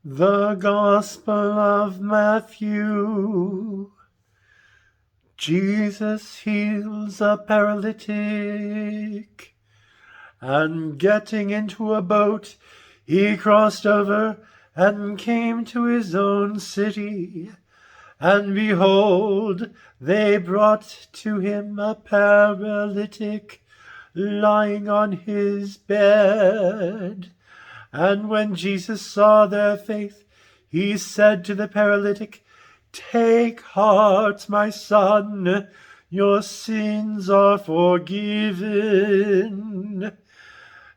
The Gospel of Matthew. Jesus heals a paralytic, and getting into a boat, he crossed over and came to his own city. And behold, they brought to him a paralytic lying on his bed. And when Jesus saw their faith, he said to the paralytic, "Take heart, my son, your sins are forgiven."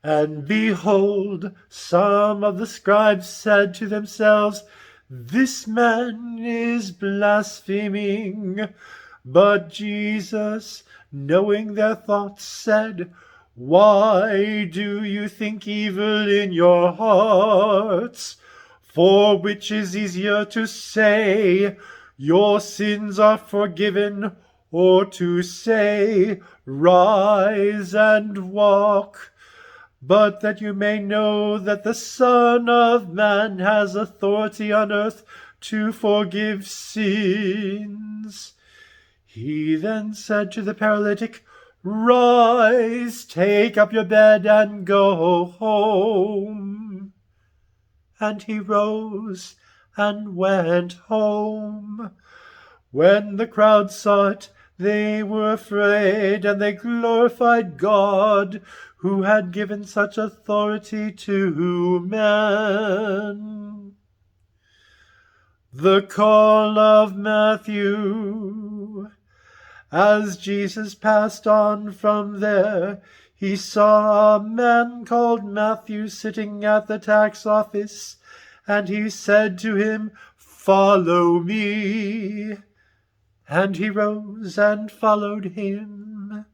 And behold, some of the scribes said to themselves, "This man is blaspheming." But Jesus, knowing their thoughts, said, "Why do you think evil in your hearts? For which is easier to say, 'Your sins are forgiven,' or to say, 'Rise and walk'? But that you may know that the Son of Man has authority on earth to forgive sins." He then said to the paralytic, "Rise, take up your bed and go home." And he rose and went home. When the crowd saw it, they were afraid, and they glorified God, who had given such authority to men. The call of Matthew. As Jesus passed on from there, he saw a man called Matthew sitting at the tax office, and he said to him, "Follow me." And he rose and followed him.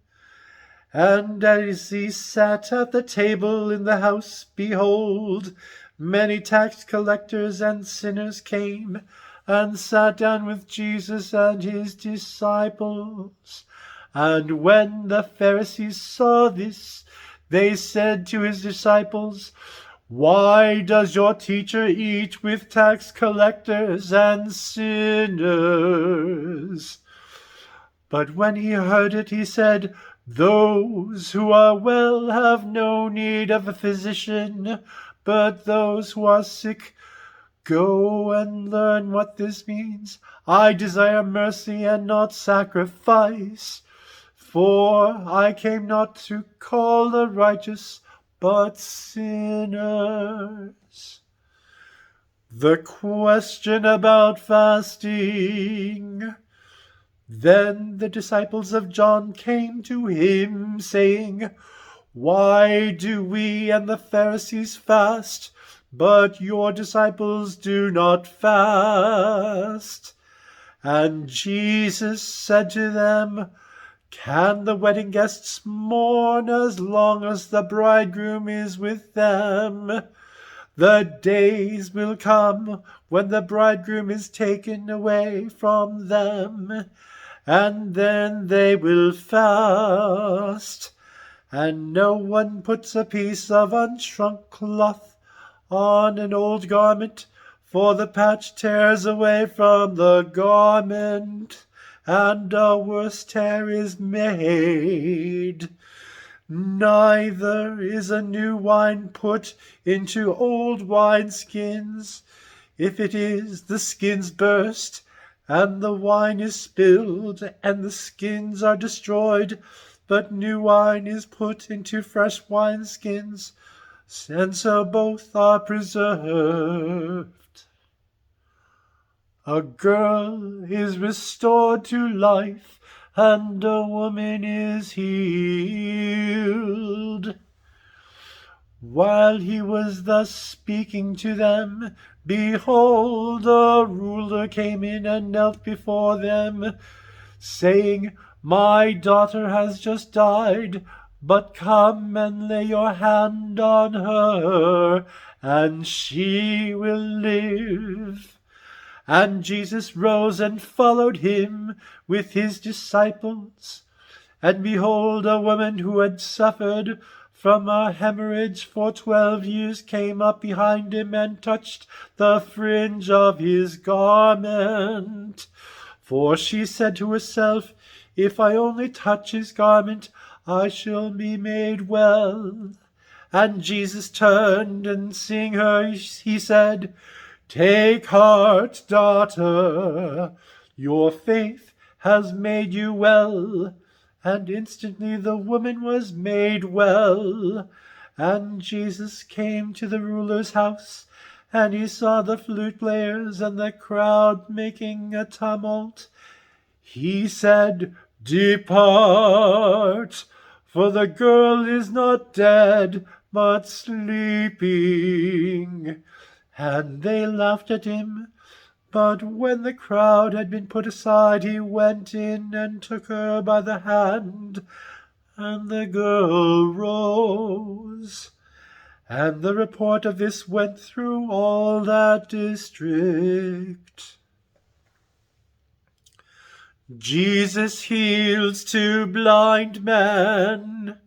And as he sat at the table in the house, behold, many tax collectors and sinners came and sat down with Jesus and his disciples. And when the Pharisees saw this, they said to his disciples, "Why does your teacher eat with tax collectors and sinners?" But when he heard it, he said, "Those who are well have no need of a physician, but those who are sick. Go and learn what this means. I desire mercy and not sacrifice, for I came not to call the righteous, but sinners." The question about fasting. Then the disciples of John came to him, saying, "Why do we and the Pharisees fast, but your disciples do not fast?" And Jesus said to them, "Can the wedding guests mourn as long as the bridegroom is with them? The days will come when the bridegroom is taken away from them, and then they will fast. And no one puts a piece of unshrunk cloth on an old garment, for the patch tears away from the garment, and a worse tear is made. Neither is a new wine put into old wineskins. If it is, the skins burst, and the wine is spilled, and the skins are destroyed. But new wine is put into fresh wineskins, and so both are preserved. A girl is restored to life, and a woman is healed. While he was thus speaking to them, behold, a ruler came in and knelt before them, saying, "My daughter has just died, but come and lay your hand on her, and she will live." And Jesus rose and followed him with his disciples. And behold, a woman who had suffered from a hemorrhage for 12 years came up behind him and touched the fringe of his garment. For she said to herself, "If I only touch his garment, I shall be made well." And Jesus turned, and seeing her, he said, "Take heart, daughter, your faith has made you well." And instantly the woman was made well. And Jesus came to the ruler's house, and he saw the flute players and the crowd making a tumult. He said, "Depart, for the girl is not dead, but sleeping." And they laughed at him. But when the crowd had been put aside, he went in and took her by the hand, and the girl rose. And the report of this went through all that district. Jesus heals 2 blind men.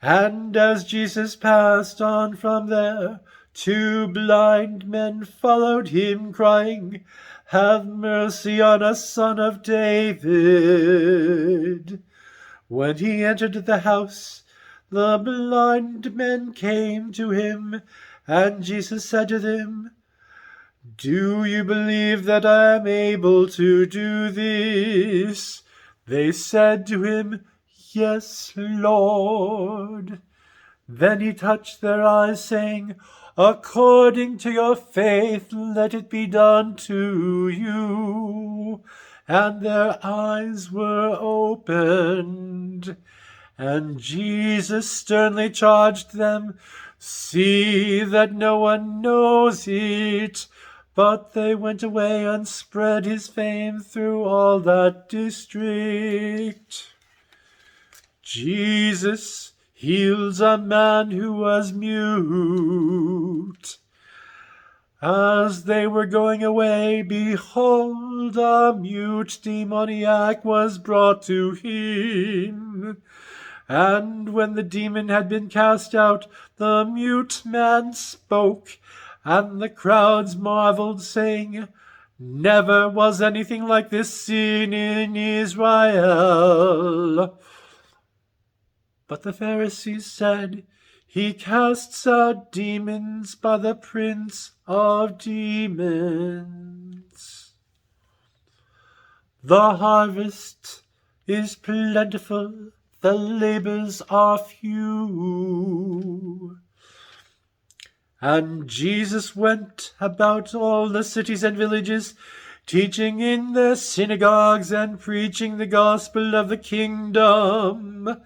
And as Jesus passed on from there, 2 blind men followed him, crying, "Have mercy on us, Son of David." When he entered the house, the blind men came to him, and Jesus said to them, "Do you believe that I am able to do this?" They said to him, "Yes, Lord." Then he touched their eyes, saying, "According to your faith, let it be done to you." And their eyes were opened. And Jesus sternly charged them, "See that no one knows it." But they went away and spread his fame through all that district. Jesus heals a man who was mute. As they were going away, behold, a mute demoniac was brought to him. And when the demon had been cast out, the mute man spoke, and the crowds marveled, saying, "Never was anything like this seen in Israel." But the Pharisees said, "He casts out demons by the prince of demons." The harvest is plentiful, the labors are few. And Jesus went about all the cities and villages, teaching in their synagogues and preaching the gospel of the kingdom,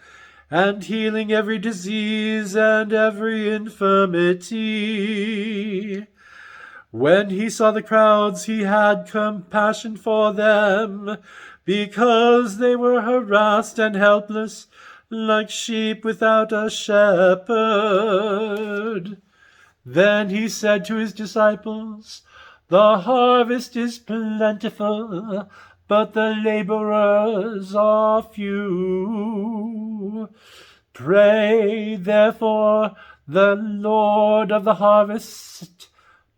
and healing every disease and every infirmity. When he saw the crowds, he had compassion for them, because they were harassed and helpless, like sheep without a shepherd. Then he said to his disciples, "The harvest is plentiful, but the laborers are few. Pray, therefore, the Lord of the harvest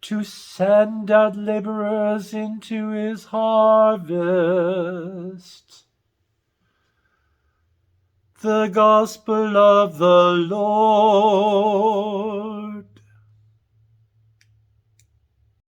to send out laborers into his harvest." The Gospel of the Lord.